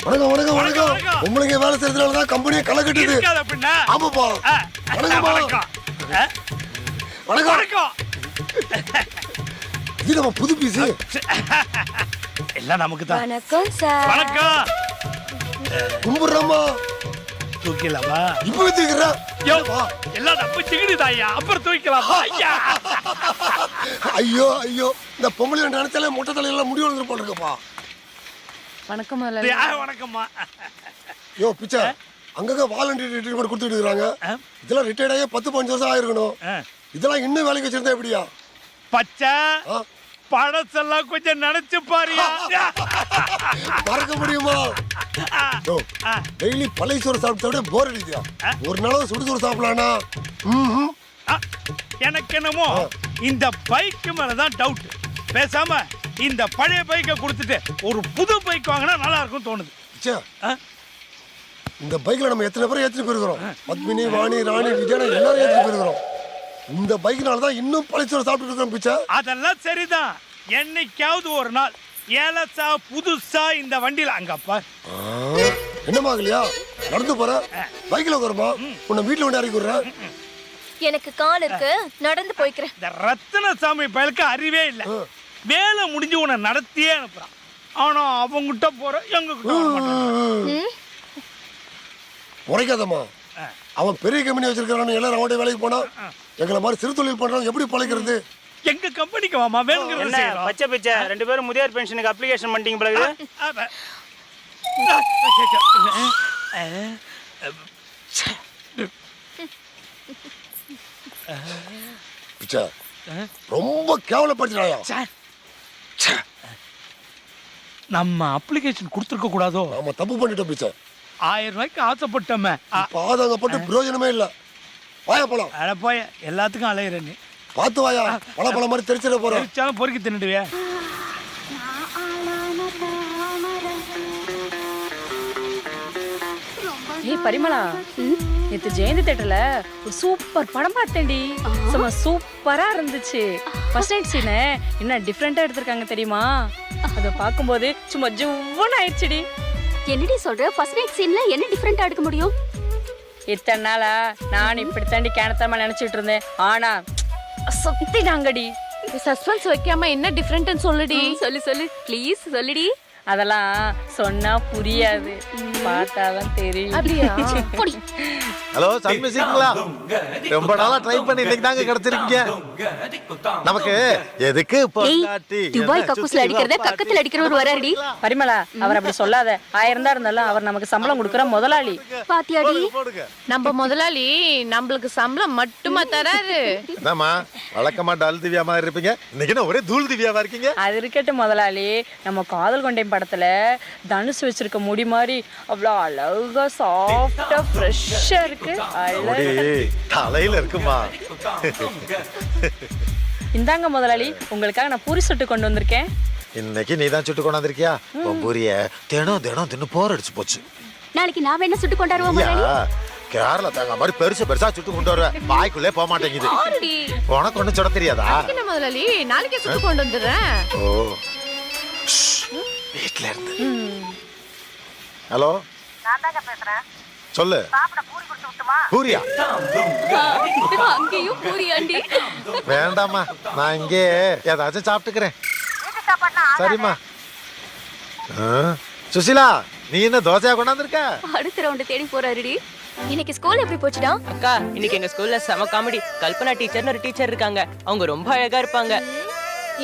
வணக்கம் வணக்கம் வணக்கம். உங்களுக்கு வேலை செய்யறதுனால தான் கம்பெனியை களை கட்டுது. ஆமாப்பா. வணக்கம்மா. வணக்கம் வணக்கம். இது நம்ம புது பீஸ். எல்லாம் நமக்கு தான். வணக்கம் சார். வணக்கம். கும்புறம்மா. தூக்கிலாமா? இப்போ தூக்குறா. எல்லாம் நம்ம சிகிடுதாயா. அப்புறம் தூக்கிலாமா? ஐயா. ஐயோ ஐயோ. இந்த பொம்பளை நினைச்சாலே மொட்டை தலையெல்லாம் முடி வளர்ந்து போட்டுருக்கப்பா. வணக்கம் வணக்கம்மா. யோ பிச்சை அங்கங்க வாலண்டியர் ரிட்டையர்மெண்ட் கொடுத்துட்டு இருக்காங்க. இதெல்லாம் ரிட்டையர்ட் ஆகி 10-15 வருஷம் ஆயிருக்கணும். இதெல்லாம் இன்னும் வேலைக்கு வச்சிருந்தா எப்படியா? பச்சை பழசெல்லாம் கொஞ்சம் நினைச்சு பாரியா. மறக்க முடியுமா? டெய்லி பழைய சோறு சாப்பிட்ட விட போர் அடிக்குதா? ஒரு நாளாவது சுடுசோறு சாப்பிடலானா? எனக்கு என்னமோ இந்த பைக்கு மேலதான் டவுட். பேசாம இந்த பழைய பைக்கை கொடுத்துட்டு ஒரு புது பைக் வாங்கினா நல்லா இருக்கும் தோணுது. இந்த பைக்ல நம்ம எத்தனை பேர் ஏற்றிட்டு போயிருக்கிறோம். பத்மினி, வாணி, ராணி, விஜயனா எல்லாரும் ஏற்றிட்டு போயிருக்கிறோம். இந்த பைக்னால தான் இன்னும் பழைச்சோறு சாப்பிட்டு இருக்கோம் பிச்சை. அதெல்லாம் சரிதான். என்னைக்காவது ஒரு நாள் ஏலசா புதுசா இந்த வண்டியில அங்கப்பா என்னமா இல்லையா நடந்து போற பைக்ல உட்காருமா. உன்னை வீட்டுல வந்து இறக்கி விடுறேன். எனக்கு கால் இருக்கு, நடந்து போய்க்கிறேன். இந்த ரத்தினசாமி பயலுக்கு அறிவே இல்லை. வேலை முடிஞ்சு உன்னை நடத்தியே அனுப்புறான். ஆனா அவங்கிட்ட போற எங்க உரைக்காதம்மா. அவன் பெரிய கம்பெனி வச்சிருக்கான்னு எல்லாரும் அவனுடைய வேலைக்கு போனா எங்களை மாதிரி சிறு தொழில் பண்றவங்க எப்படி பழைக்கிறது? எங்க கம்பெனிக்கு வாமா. வேணுங்கிறது பச்சை பிச்சை 2 பேரும் முதியோர் பென்ஷனுக்கு அப்ளிகேஷன் பண்ணிட்டீங்க பிறகு. பிச்சை ரொம்ப கேவலப்படுத்தினாயா? நம்ம அப்ளிகேஷன் கொடுத்துருக்க கூடாதோ? நாம தப்பு பண்ணிட்டோம் பிச்சை. 1000 ரூபாய்க்கு ஆசைப்பட்டோமே. பாதகப்பட்டு பிரயோஜனமே இல்ல. வாயா போலாம். அட போய எல்லாத்துக்கும் அலையிற நீ. பார்த்து வாயா. பழ மாதிரி தெரிச்சிட போறோம். தெரிச்சாலும் பொறுக்கி தின்னுடுவே. ஏய் பரிமளா, நேத்து ஜெயந்தி தியேட்டர்ல ஒரு சூப்பர் படம் பார்த்தேன்டி. சும்மா சூப்பரா இருந்துச்சு. ஃபர்ஸ்ட் நைட் சீன் என்ன டிஃபரெண்டா எடுத்திருக்காங்க தெரியுமா? அத பாக்கும்போது சும்மா ஜுவ்வுன்னு ஆயிடுச்சுடி. என்னடி சொல்ற? ஃபர்ஸ்ட் நைட் சீன்ல என்ன டிஃபரெண்டா எடுக்க முடியும்? இத்தனை நாளா நான் இப்படித்தாண்டி கேனத்தமா நினைச்சிட்டு இருந்தேன். ஆனா சக்தி நாங்கடி. சஸ்பென்ஸ் வைக்காம என்ன டிஃபரெண்ட்னு சொல்லுடி. சொல்லு சொல்லு ப்ளீஸ் சொல்லுடி. அதெல்லாம் சொன்னா புரியாது, பார்த்தாதான் தெரியும். அப்படியா? ஹலோ சன்மியூசிக்ங்களா? ரொம்ப நாளா ட்ரை பண்ணி இன்னைக்கு தாங்க கிடைச்சிருக்கீங்க. நமக்கு எதுக்கு பொண்டாட்டி? துபாய் கக்கூஸ்ல அடிக்கிறத கக்கத்துல அடிக்கிறவர் வராருடி. பரிமளா, அவர் அப்படி சொல்லாத. 1000 தான் இருந்தாலும் அவர் நமக்கு சம்பளம் கொடுக்குற முதலாளி. பாத்தியாடி? நம்ம முதலாளி நம்மளுக்கு சம்பளம் மட்டுமா தராரு? என்னம்மா வழக்கமா டல் திவ்யா மாதிரி இருப்பீங்க, இன்னைக்கு என்ன ஒரே தூள் திவ்யாவா இருக்கீங்க? அது இருக்கட்டும் முதலாளி, நம்ம காதல் கொண்டேன் படத்துல தனுஷ் வச்சிருக்க முடி மாதிரி அவ்வளோ அழகா சாஃப்டா ஃப்ரெஷ்ஷா இருக்கு. தலையில இருக்குமா? இந்தாங்க முதலாளி, உங்களுக்காக நான் பூரி சுட்டு கொண்டு வந்திருக்கேன். இன்னைக்கு நீ தான் சுட்டு கொண்டாந்துருக்கியா? பூரிய தினம் தினம் தின்னு போர் அடிச்சு போச்சு. நாளைக்கு நான் வேணா சுட்டு கொண்டாடுவோம் முதலாளி. கேரளா தேங்காய் மாதிரி பெருசு பெருசா சுட்டு கொண்டு வருவேன். வாய்க்குள்ளே போக மாட்டேங்குது. உனக்கு ஒண்ணு சுட தெரியாதா? என்ன முதலாளி, நாளைக்கே சுட்டு கொண்டு வந்துடுறேன். ஓ வீட்ல இருந்து. ஹலோ, நான் தாங்க பேசுறேன். சொல்லு. சாப்பிட பூரி கொடுத்து விட்டுமா? பூரியா? அங்கேயும் பூரியாண்டி? வேண்டாமா, நான் இங்கே ஏதாச்சும் சாப்பிட்டுக்கிறேன். வீட்டு சாப்பாடுனா சரிம்மா. சுசிலா, நீ என்ன தோசையா கொண்டாந்துருக்க? அடுத்த ரவுண்ட் தேடி போறாருடி. இன்னைக்கு ஸ்கூல் எப்படி போச்சுடா? அக்கா, இன்னைக்கு எங்க ஸ்கூல்ல செம காமெடி. கல்பனா டீச்சர்னு ஒரு டீச்சர் இருக்காங்க. அவங்க ரொம்ப அழகா இருப்பாங்க.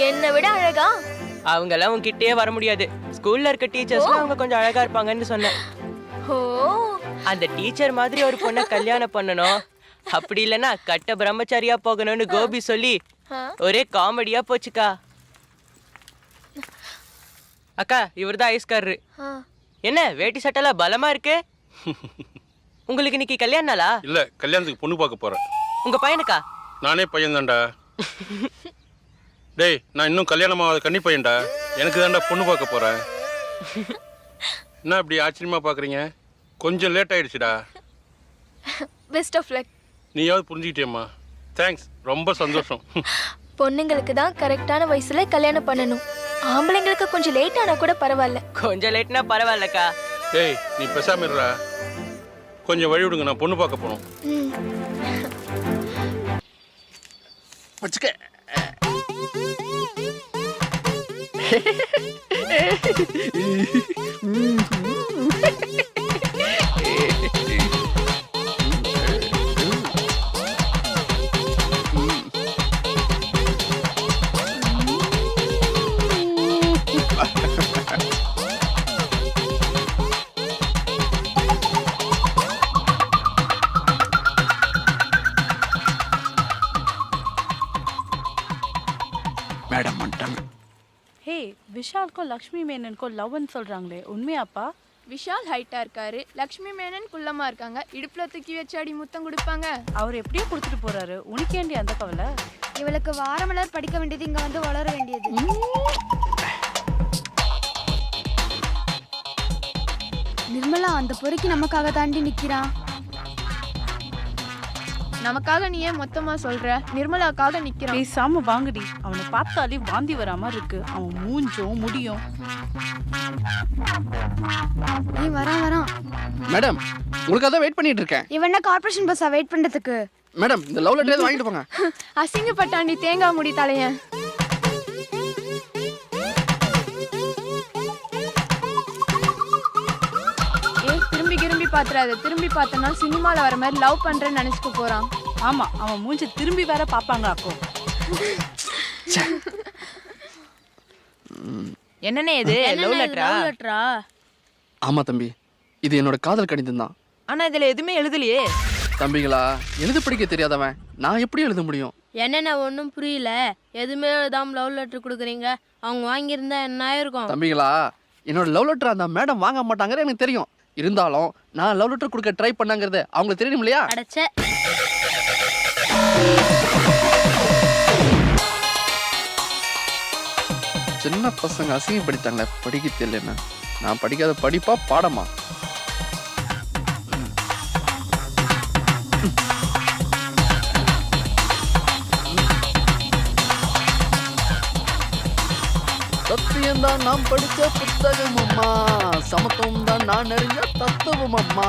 என்னை விட அழகா? அவங்க எல்லாம் உங்ககிட்டயே வர முடியாது. ஸ்கூல்ல இருக்க டீச்சர்ஸ் அவங்க கொஞ்சம் அழகா இருப்பாங்கன்னு சொன்னேன். ஓ, அந்த டீச்சர் மாதிரி ஒரு பொண்ணை கல்யாணம் பண்ணணும், அப்படி இல்லைன்னா கட்ட பிரம்மச்சாரியா போகணும்னு கோபி சொல்லி ஒரே காமெடியா போச்சுக்கா. அக்கா, இவர்தான் ஐஸ்காரரு. என்ன வேட்டி சட்டெல்லாம் பலமா இருக்கு? உங்களுக்கு இன்னைக்கு கல்யாண நாளா? இல்ல, கல்யாணத்துக்கு பொண்ணு பார்க்க போறேன். உங்க பையனுக்கா? நானே பையன் தான்டா. டேய், நான் இன்னும் கல்யாணமாகாத கன்னி பையன்டா. எனக்கு தான்டா பொண்ணு பார்க்க போறேன். என்ன இப்படி ஆச்சரியமா பாக்குறீங்க? கொஞ்சம் லேட் ஆயிடுச்சுடா. Best of luck. நீயாவது புரிஞ்சுக்கிட்டேம்மா. தேங்க்ஸ், ரொம்ப சந்தோஷம். பொண்ணுங்களுக்கு தான் கரெக்டான வயசுல கல்யாணம் பண்ணணும். ஆம்பளைங்களுக்கு கொஞ்சம் லேட் ஆனா கூட பரவாயில்ல. கொஞ்சம் லேட்னா பரவாயில்லக்கா. டேய் நீ பேசாம இருடா. கொஞ்சம் வழி விடுங்க, நான் பொண்ணு பார்க்க போகணும். வச்சுக்க. மேடம் வந்துட்டாங்க. ஹே, விஷாலுக்கும் லக்ஷ்மி மேனனுக்கும் லவ்னு சொல்றாங்களே, உண்மையாப்பா? விஷால் ஹைட்டா இருக்காரு, லக்ஷ்மி மேனன் குள்ளமா இருக்காங்க. இடுப்புல தூக்கி வச்சாடி முத்தம் கொடுப்பாங்க. அவர் எப்படியோ கொடுத்துட்டு போறாரு, உனக்கேண்டி அந்த கவலை? இவளுக்கு வாரமலர் படிக்க வேண்டியது இங்க வந்து வளர வேண்டியது. நிர்மலா அந்த பொறுக்கி நமக்காக தாண்டி நிக்கிறான். நமக்காக நீ ஏன் மொத்தமா சொல்ற? நிர்மலாக்காக நிக்கிறான். பேசாம வாங்கடி, அவனை பார்த்தாலே வாந்தி வராம இருக்கு. அவன் மூஞ்சும் முடியும். நீ வரான். மேடம் உங்களுக்காக தான் வெயிட் பண்ணிட்டு இருக்கேன். இவன கார்ப்பரேஷன் பஸ்ஸா வெயிட் பண்றதுக்கு? மேடம் இந்த லவ் லெட்டர் வாங்கிட்டு போங்க. அசிங்கப்பட்டாண்டி தேங்காய் முடி தலையன். திரும்பி பாத்துறாது. திரும்பி பார்த்தனா சினிமால வர மாதிரி லவ் பண்றேன்னு நினைச்சுக்க போறான். ஆமா, அவன் மூஞ்சி திரும்பி வேற பாப்பாங்க அக்கோ. என்னண்ணே இது? லவ் லெட்டரா? ஆமா தம்பி, இது என்னோட காதல் கடிதம் தான். ஆனா இதுல எதுவுமே எழுதலையே. தம்பிகளா, எழுத படிக்க தெரியாதவன் நான் எப்படி எழுத முடியும்? என்னென்ன ஒன்றும் புரியல. எதுவுமே எழுதாம லவ் லெட்டர் கொடுக்குறீங்க. அவங்க வாங்கியிருந்தா என்ன ஆயிருக்கும்? தம்பிகளா, என்னோட லவ் லெட்டர் அந்த மேடம் வாங்க மாட்டாங்கன்னு எனக்கு தெரியும். இருந்தாலும் நான் லவ் லெட்டர் கொடுக்க ட்ரை பண்ணாங்கிறது அவங்களுக்கு தெரியும் இல்லையா? அடைச்ச சின்ன பசங்க அசிங்கப்படுத்தாங்களே படிக்க தெரியலன்னா. நான் படிக்காத படிப்பா பாடமா? சத்தியம் தான் நாம் படிச்ச புத்தகம் அம்மா, சமத்துவம் தான் நான் அறிஞ்ச தத்துவம் அம்மா,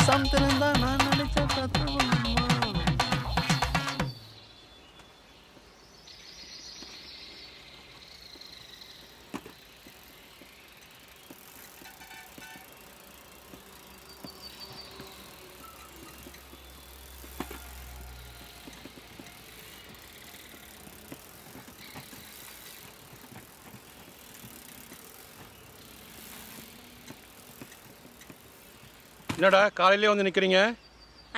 சமத்திரம் தான் நான் நினைச்ச தத்துவம் அம்மா. என்னடா காலையிலே வந்து நிற்கிறீங்க?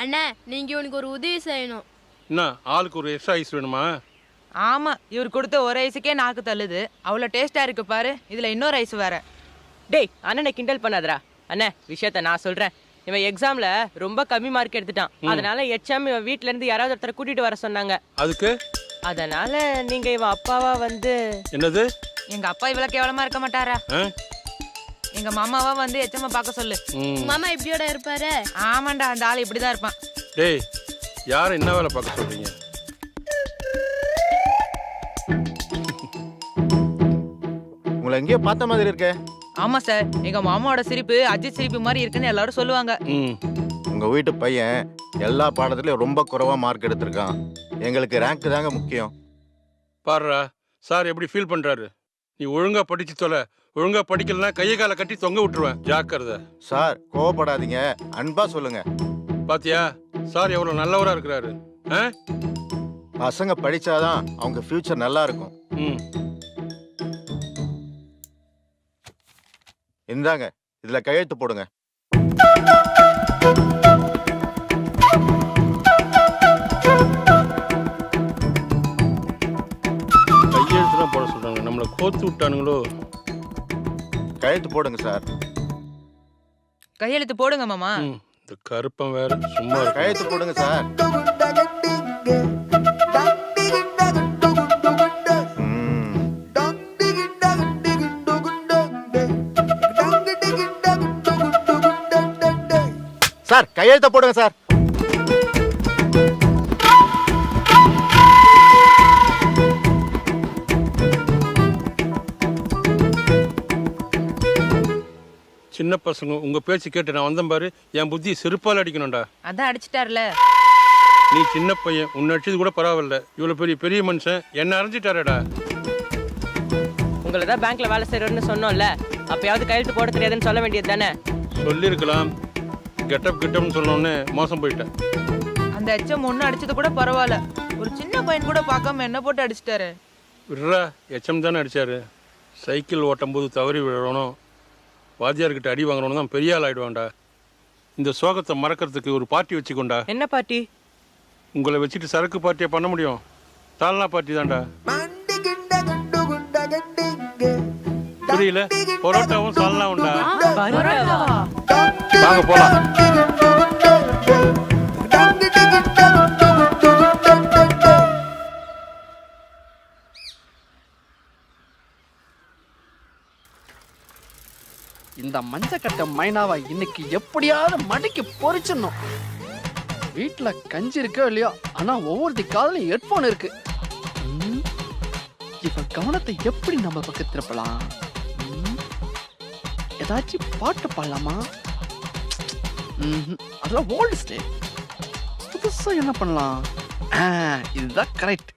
அண்ணா, நீங்க உனக்கு ஒரு உதவி செய்யணும். என்ன ஆளுக்கு ஒரு எக்ஸ்ட்ரா ஐஸ் வேணுமா? ஆமா, இவர் கொடுத்த ஒரு ஐஸுக்கே நாக்கு தள்ளுது. அவ்வளோ டேஸ்டா இருக்கு பாரு. இதுல இன்னொரு ஐஸ் வேற. டேய் அண்ணனை கிண்டல் பண்ணாதடா. அண்ணே விஷயத்த நான் சொல்றேன். இவன் எக்ஸாம்ல ரொம்ப கம்மி மார்க் எடுத்துட்டான். அதனால எச்எம் இவன் வீட்ல இருந்து யாராவது ஒருத்தரை கூட்டிட்டு வர சொன்னாங்க. அதுக்கு அதனால நீங்க இவன் அப்பாவா வந்து. என்னது? எங்க அப்பா இவ்வளவு கேவலமா இருக்க மாட்டாரா? எங்க மாமாவா வந்து எச்சம்மா பார்க்க சொல்லு. மாமா இப்படியோட இருப்பாரு? ஆமாண்டா, அந்த ஆள் இப்படிதான் இருப்பான். டேய் யார் என்ன வேலை பார்க்க சொல்றீங்க? உங்களை எங்கேயோ பார்த்த மாதிரி இருக்கே. ஆமா சார், எங்க மாமாவோட சிரிப்பு அஜித் சிரிப்பு மாதிரி இருக்குன்னு எல்லாரும் சொல்லுவாங்க. உங்க வீட்டு பையன் எல்லா பாடத்துலயும் ரொம்ப குறைவா மார்க் எடுத்திருக்கான். எங்களுக்கு ரேங்க் தாங்க முக்கியம். பாருடா சார் எப்படி ஃபீல் பண்றாரு. நீ ஒழுங்கா படிச்சு தொலை. ஒழுங்கா படிக்கலன்னா கையை காலை கட்டி தொங்க விட்டுருவேன். ஜாக்கிரதை. சார் கோவப்படாதீங்க, அன்பா சொல்லுங்க. பாத்தியா சார் எவ்வளவு நல்லவரா இருக்கிறாரு. பசங்க படிச்சாதான் அவங்க ஃபியூச்சர் நல்லா இருக்கும். இந்தாங்க, இதுல கையெழுத்து போடுங்க. கையெழுத்து தான் போட சொல்றாங்க. நம்மளை கோத்து விட்டானுங்களோ. கையெழுத்து போடுங்க சார். கையெழுத்து போடுங்க மாமா. இந்த கருப்பம் வேற சும்மா இருக்கு. கையெழுத்து போடுங்க சார். சார் கையெழுத்த போடுங்க சார். சின்ன பசங்க உங்க பேச்சு கேட்டு நான் வந்தேன் பாரு, என் புத்தி செருப்பால் அடிக்கணும்டா. அதான் அடிச்சிட்டார்ல. நீ சின்ன பையன், உன்னை அடிச்சது கூட பரவாயில்ல. இவ்வளவு பெரிய மனுஷன் என்ன அரைஞ்சிட்டாரடா. உங்களை தான் பேங்க்ல வேலை செய்யறோம்னு சொன்னோம்ல, அப்பயாவது கையெழுத்து போட தெரியாதுன்னு சொல்ல வேண்டியது தானே? சொல்லியிருக்கலாம். கெட்டப்னு சொன்னோன்னே மோசம் போயிட்டேன். அந்த எச்சம் ஒன்று அடிச்சது கூட பரவாயில்ல, ஒரு சின்ன பையன் கூட பார்க்காம என்ன போட்டு அடிச்சிட்டாரு. விட்றா, எச்சம் தானே அடிச்சாரு. சைக்கிள் ஓட்டும் போது தவறி விழணும், வாத்தியார்கிட்ட அடி வாங்கணும்னு தான் பெரிய ஆள் ஆயிடுவான்டா. இந்த சோகத்தை மறக்கிறதுக்கு ஒரு பார்ட்டி வச்சுக்கோண்டா. என்ன பார்ட்டி? உங்களை வச்சுட்டு சரக்கு பார்ட்டியை பண்ண முடியும்? தால்னா பார்ட்டி தான்டா. புரியல? பரோட்டாவும் சால்னா உண்டா? வாங்க போலாம். இந்த மஞ்சக்கட்டை மைனாவை இன்னைக்கு எப்படியாவது மடிக்கு பொறிச்சிடணும். வீட்டுல கஞ்சி இருக்கோ இல்லையோ, ஆனா ஒவ்வொருத்தி காதுலயும் ஹெட்போன் இருக்கு. இவ கவனத்தை எப்படி நம்ம பக்கம் திருப்பலாம்? ஏதாச்சும் பாட்டு பாடலாமா? அதெல்லாம் ஓல்டு ஸ்டே. புதுசா என்ன பண்ணலாம்? இதுதான் கரெக்ட்.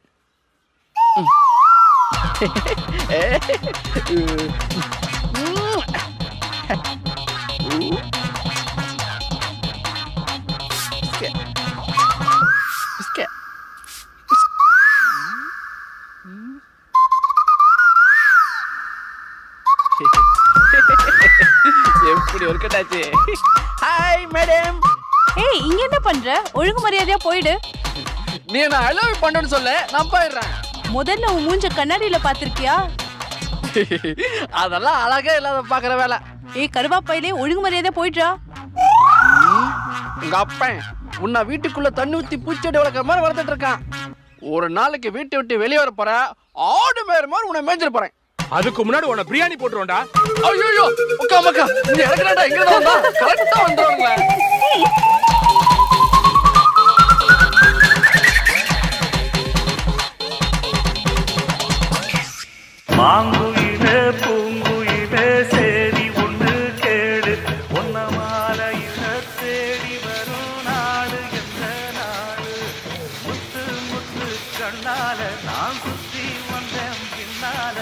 எப்படி இருக்கட்டாச்சு? Hi madam. ஏய், இங்க என்ன பண்ற? ஒழுங்கு மரியாதையா போயிடு. நீ நான் ஐ லவ் யூ பண்ணேன்னு சொல்ல, நான் போயிடுறேன். முதல்ல உன் மூஞ்ச கண்ணாடியில பாத்திருக்கியா? அதெல்லாம் அழகா இல்லாத பாக்குற வேலை. ஏய் கருவாப்பையிலே, ஒழுங்கு மரியாதையா போயிடுறா. உங்க அப்பன் உன்னை வீட்டுக்குள்ள தண்ணி ஊத்தி பூச்செடி வளர்க்குற மாதிரி வளர்த்துட்டு இருக்கான். ஒரு நாளைக்கு வீட்டை விட்டு வெளியே வர போற, ஆடு மேற மாதிரி உன்னை மேய்ஞ்சிட்டு போறேன். அதுக்கு முன்னாடி உன்னை பிரியாணி போட்டுருவோம்டா. ஐயோ உக்கா மக்கா, நீ இறக்குறடா. எங்க வந்தா கரெக்டா வந்துருவாங்களே. மாங்குயிலே பூங்குயிலே சேரி ஒன்று கேடு, ஒன்ன மாலையில தேடி வரும் நாடு எந்த நாடு? முத்து முத்து கண்ணால நான் சுத்தி வந்தேன் பின்னால.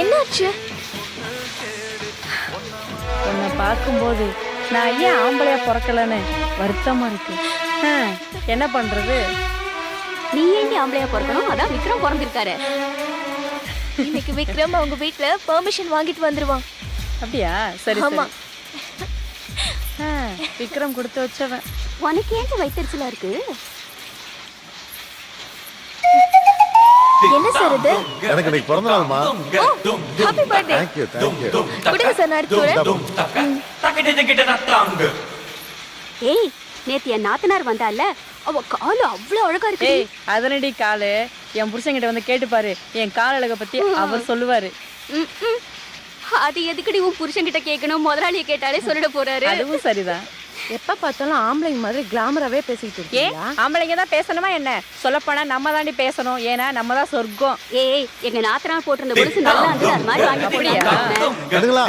என்னாச்சு? உன்னை பார்க்கும்போது நான் ஏன் ஆம்பளையா பிறக்கலன்னு வருத்தமா இருக்கு. என்ன பண்றது? நீ ஏன் ஆம்பளையா பிறக்கணும்? அதான் விக்ரம் பிறந்திருக்காரு. இன்னைக்கு விக்ரம் அவங்க வீட்ல பெர்மிஷன் வாங்கிட்டு வந்துருவான். அப்படியா? சரி ஆமா. விக்ரம் கொடுத்து வச்சவன். உனக்கு ஏன் வயிற்றுச்சலா இருக்கு? என்ன சார் இது? எனக்கு இன்னைக்கு பிறந்த நாள்மா. Happy birthday. Thank you. குடுங்க சார், நான் எடுத்து வரேன். ஏய், நேத்து என் நாத்தனார் வந்தால, அவ காலு அவ்வளவு அழகா இருக்கு. ஏய், அதனடி காலு. என் புருஷன்கிட்ட வந்து கேட்டு பாரு, என் கால் அழக பத்தி அவர் சொல்லுவாரு. அது எதுக்குடி உன் புருஷன் கிட்ட கேட்கணும்? முதலாளியை கேட்டாலே சொல்லிட போறாரு. அதுவும் சரிதான். எப்ப பார்த்தாலும் ஆம்பளைங்க மாதிரி கிளாமராவே பேசிட்டு இருக்கீங்களா? ஆம்பளைங்க தான் பேசணுமா என்ன? சொல்லப்போனா நம்ம தாண்டி பேசணும். ஏன்னா நம்ம தான் சொர்க்கம். ஏய், எங்க நாத்தனார் போட்டிருந்த கொலுசு நல்லா இருந்தது, அது மாதிரி வாங்கி எடுங்களா?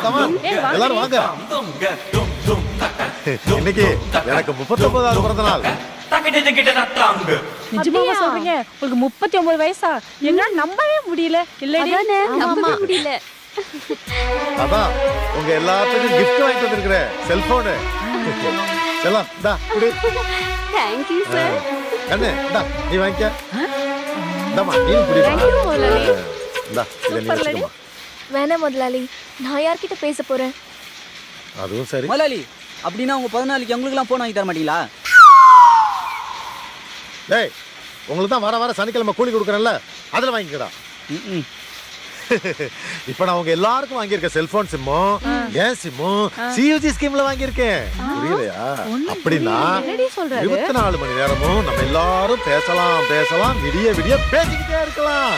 கமான் எல்லாரும் வாங்க. இன்னைக்கு எனக்கு 39வது பிறந்த நாள். நிஜமாவா சொல்றீங்க? உங்களுக்கு 39 வயசா? என்னால நம்பவே முடியல. இல்லடி, நம்ப முடியல. அதான் உங்க எல்லாத்துக்கும் gift வாங்கிட்டு வந்திருக்கிறேன். செல்போனு. செல்லம் டா குடு. Thank you sir. கண்ணே டா நீ வாங்கிக்க. டமா நீ குடி. டா இத நீ வச்சுக்கமா. வேணா முதலாளி, நான் யார்கிட்ட பேச போறேன்? அதுவும் சரி. முதலாளி, அப்படின்னா உங்க 14க்கு உங்களுக்குலாம் போன் வாங்கி தர மாட்டீங்களா? டேய், உங்களுக்கு தான் வர சனிக்கிழமை கூலி கொடுக்குறேன்ல, அதில் வாங்கிக்கடா. இப்ப நான் உங்க எல்லாருக்கும் வாங்கியிருக்க செல்போன் சிம்மும் ஏன் சிம்மும் சியூஜி ஸ்கீம்ல வாங்கியிருக்கேன். புரியலையா? அப்படின்னா 24 மணி நேரமும் நம்ம எல்லாரும் பேசலாம் விடிய பேசிக்கிட்டே இருக்கலாம்.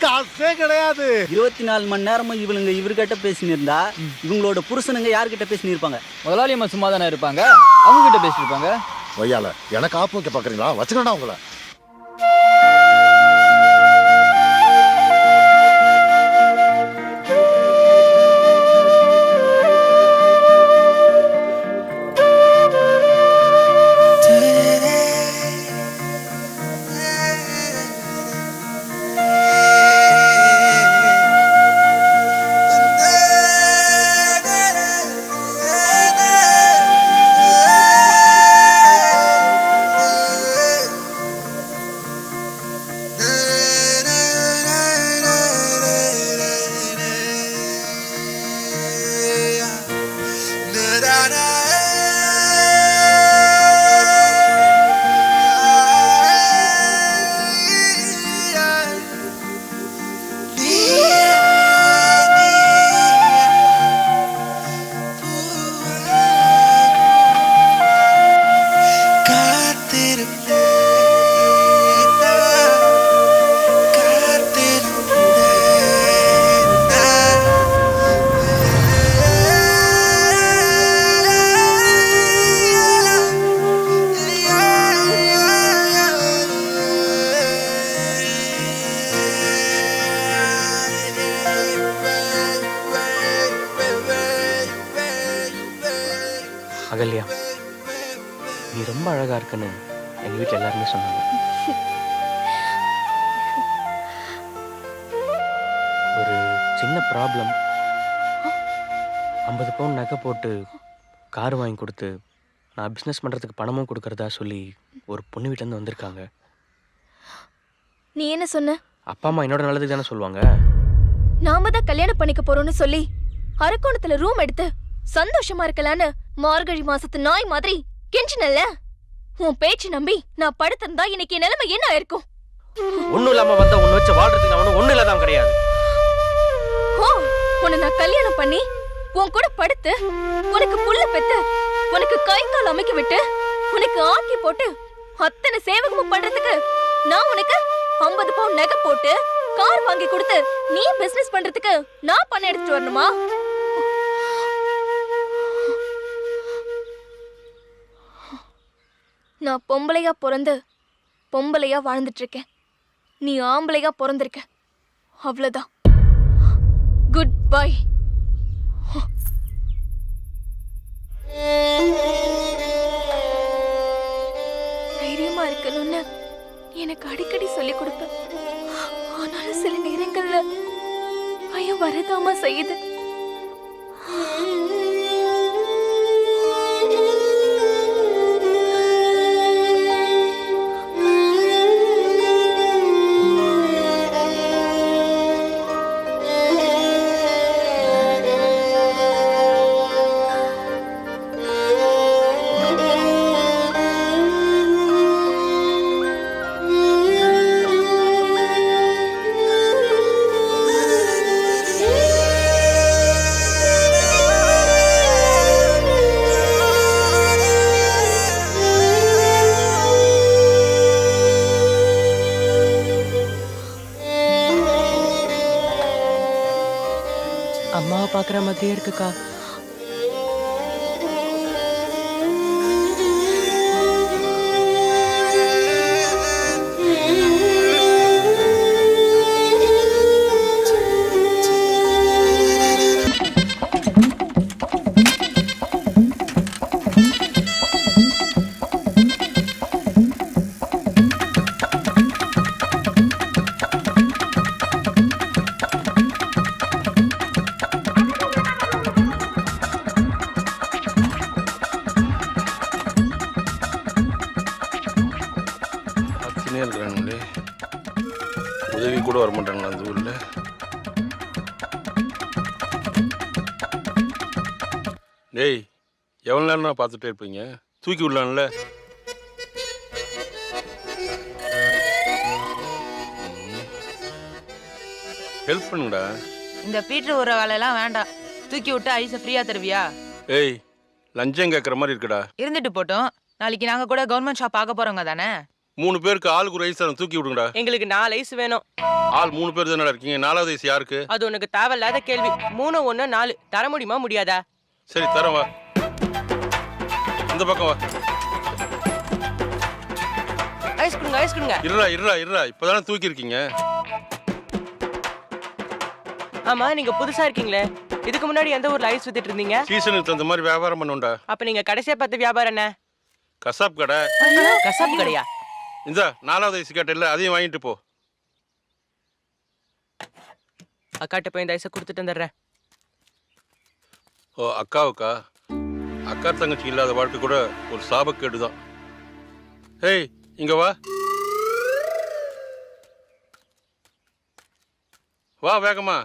காசே கிடையாது. 24 மணி நேரமும் இவர்கிட்ட பேசினு இருந்தா இவங்களோட புருஷனுங்க யார்கிட்ட பேசினு இருப்பாங்க? முதலாளி அம்மா சும்மா தானே இருப்பாங்க, அவங்க கிட்ட பேசிட்டு இருப்பாங்க. ஒய்யால எனக்கு ஆப்பு வைக்க பாக்குறீங்களா? வச்சுக்கடா உங்களை. அகல்யா, நீ ரொம்ப அழகா இருக்குன்னு எங்க வீட்டில் எல்லாருமே சொன்னாங்க. ஒரு சின்ன ப்ராப்ளம். 50 பவுன் நகை போட்டு கார் வாங்கி கொடுத்து நான் பிஸ்னஸ் பண்ணுறதுக்கு பணமும் கொடுக்கறதா சொல்லி ஒரு பொண்ணு வீட்டிலேருந்து வந்திருக்காங்க. நீ என்ன சொன்ன? அப்பா அம்மா என்னோட நல்லதுக்கு தானே சொல்லுவாங்க. நாம தான் கல்யாணம் பண்ணிக்க போறோம்னு சொல்லி அரக்கோணத்துல ரூம் எடுத்து சந்தோஷமா இருக்கலான்னு மார்கழி மாசத்து நாய் மாதிரி கெஞ்சினல்ல. உன் பேச்சு நம்பி நான் படுத்திருந்தா இன்னைக்கு என் நிலைமை என்ன ஆயிருக்கும்? ஒன்றும் இல்லாமல் வந்த ஒன்று வச்சு வாழ்றதுக்கு நான் ஒன்றும் இல்லாதான் கிடையாது. ஓ, உன்னை நான் கல்யாணம் பண்ணி உன் கூட படுத்து உனக்கு புள்ள பெத்து உனக்கு கை கால் அமைக்க விட்டு உனக்கு ஆக்கி போட்டு அத்தனை சேவகமும் பண்றதுக்கு நான் உனக்கு 50 பவுன் நகை போட்டு கார் வாங்கி கொடுத்து நீ பிசினஸ் பண்றதுக்கு நான் பணம் எடுத்துட்டு வரணுமா? நான் பொம்பளையா பிறந்து பொம்பளையா வாழ்ந்துட்டு இருக்கேன். நீ ஆம்பளையா பிறந்திருக்க. அவ்வளவுதான். Good bye. தைரியமா இருக்கணும்னு எனக்கு அடிக்கடி சொல்லி கொடுப்பேன். ஆனாலும் சில நேரங்கள்ல பயம் வரதாமா செய்யுது. அம்மாவை பார்க்குற மாதிரியே இருக்குக்கா. இருக்கிறாங்களே, உதவி கூட வர மாட்டாங்களா அந்த ஊரில்? டேய், எவ்வளோ நேரம் பார்த்துட்டே இருப்பீங்க? தூக்கி விடலாம்ல. ஹெல்ப் பண்ணுங்கடா. இந்த பீட்டர் ஊற வேலையெல்லாம் வேண்டாம். தூக்கி விட்டு ஐஸை ஃப்ரீயா தருவியா? ஏய், லஞ்சம் கேட்குற மாதிரி இருக்குடா. இருந்துட்டு போட்டோம். நாளைக்கு நாங்க கூட கவர்மெண்ட் ஷாப் பார்க்க போறோங்க தானே. 3 பேருக்கு ஆளுக்கு ஒரு ஐஸ் தூக்கி விடுங்கடா. எங்களுக்கு 4 ஐஸ் வேணும். ஆள் 3 பேர் தானே இருக்கீங்க. 4வது ஐஸ் யாருக்கு? அது உனக்கு தேவையில்லாத கேள்வி. 3 1 4 தர முடியுமா முடியாதா? சரி தரேன், வா. அந்த பக்கம் வா. ஐஸ் கொடுங்க, ஐஸ் கொடுங்க. இருடா, இப்பதானே தூக்கி இருக்கீங்க. ஆமா, நீங்க புதுசா இருக்கீங்களே, இதுக்கு முன்னாடி எந்த ஊர்ல ஐஸ் வித்துட்டு இருந்தீங்க? சீசனுக்கு தகுந்த மாதிரி வியாபாரம் பண்ணுண்டா. அப்ப நீங்க கடைசியா பார்த்த வியாபாரம் என்ன? கசாப் கடை. கசாப் கடையா? இந்த 4வது ஐஸ் கேட்டல, அதையும் வாங்கிட்டு போ. அக்காட்ட போய் இந்த ஐஸை கொடுத்துட்டு வந்துடுறேன். ஓ, அக்காவுக்கா? அக்கா தங்கச்சி இல்லாத வாழ்க்கை கூட ஒரு சாபக்கேடு தான். ஏய், இங்க வா வா வேகமா.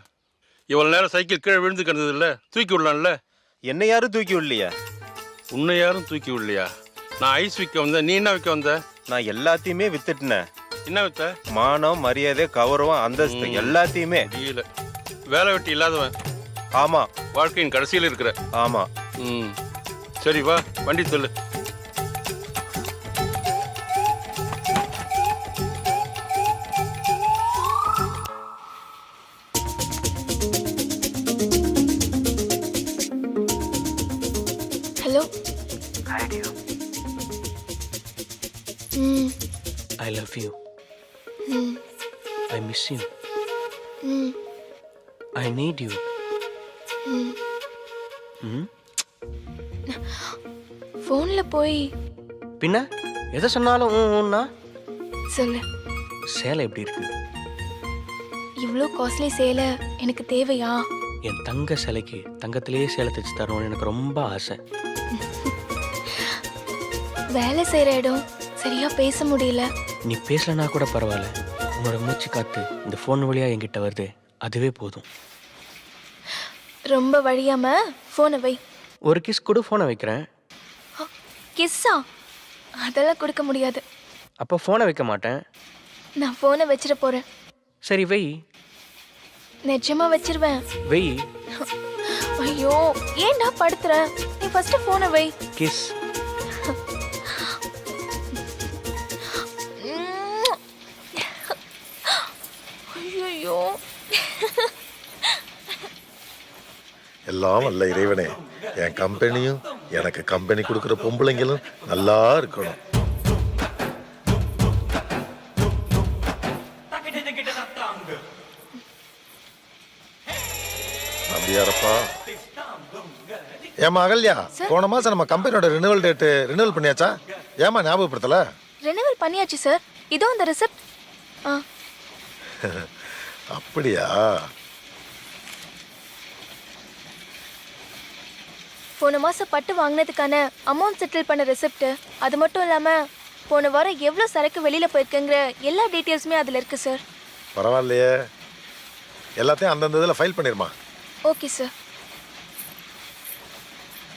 இவ்வளவு நேரம் சைக்கிள் கீழே விழுந்து கிடந்தது இல்ல, தூக்கி விடலாம்ல. என்ன யாரும் தூக்கி விடலையா? உன்னை யாரும் தூக்கி விடலையா? நான் ஐஸ் விற்க வந்தேன், நீ என்ன விற்க வந்த? நான் எல்லாத்தையுமே வித்துட்டேன். என்ன வித்த? மானம், மரியாதை, கௌரவம், அந்தஸ்து எல்லாத்தையுமே. வேலை வெட்டி இல்லாதவன். ஆமா. வாழ்க்கையின் கடைசியில் இருக்கிற. ஆமா. சரி வா, வண்டி சொல்லு. Hello. I love you. I miss you. I need you. ஃபோன்ல போய் பின்ன எதை சொன்னாலும் ஊன்னா சொல்லு. சேலை எப்படி இருக்கு? இவ்ளோ காஸ்ட்லி சேலை எனக்கு தேவையா? என் தங்க சிலைக்கு தங்கத்திலேயே சேலை தைச்சு தரணும்னு எனக்கு ரொம்ப ஆசை. வேலை செய்யற இடம் சரியா பேச முடியல. நீ பேசலனா கூட பரவாயில்ல, உன்னோட மூச்சு காத்து இந்த ஃபோன் வழியா என்கிட்ட வருது, அதுவே போதும். ரொம்ப வழியாம போனை வை. ஒரு கிஸ் கூட ஃபோனை வைக்கிறேன். கிஸ்ஸா? அதெல்லாம் கொடுக்க முடியாது. அப்போ ஃபோனை வைக்க மாட்டேன். நான் போனை வச்சிட போறேன். சரி வை. நிஜமா வச்சிருவேன். வை. ஐயோ ஏன் நான் படுத்துறேன்? நீ ஃபர்ஸ்ட் போனை வை. கிஸ். ஐயோ எல்லாம் வல்ல இறைவனே, என் கம்பெனியும் எனக்கு கம்பெனி கொடுக்குற பொம்பளைங்களும் நல்லா இருக்கணும். அப்படியாரப்பா. ஏமா அகல்யா, போன மாசம் நம்ம கம்பெனியோட ரினிவல் பண்ணியாச்சா? ஏமா ஞாபகப்படுத்தல? ரெனிவல் பண்ணியாச்சு சார். இதோ இந்த ரிசிப்ட். அப்படியா? போன மாசம் பட்டு வாங்கினதுக்கான அமௌண்ட் செட்டில் பண்ண ரெசிப்ட். அது மட்டும் இல்லாம போன வாரம் எவ்வளவு சரக்கு வெளியில போயிருக்குங்கிற எல்லா டீட்டெயில்ஸுமே அதுல இருக்கு சார். பரவாயில்லையே, எல்லாத்தையும் அந்தந்த இதில் ஃபைல் பண்ணிருமா? Okay sir.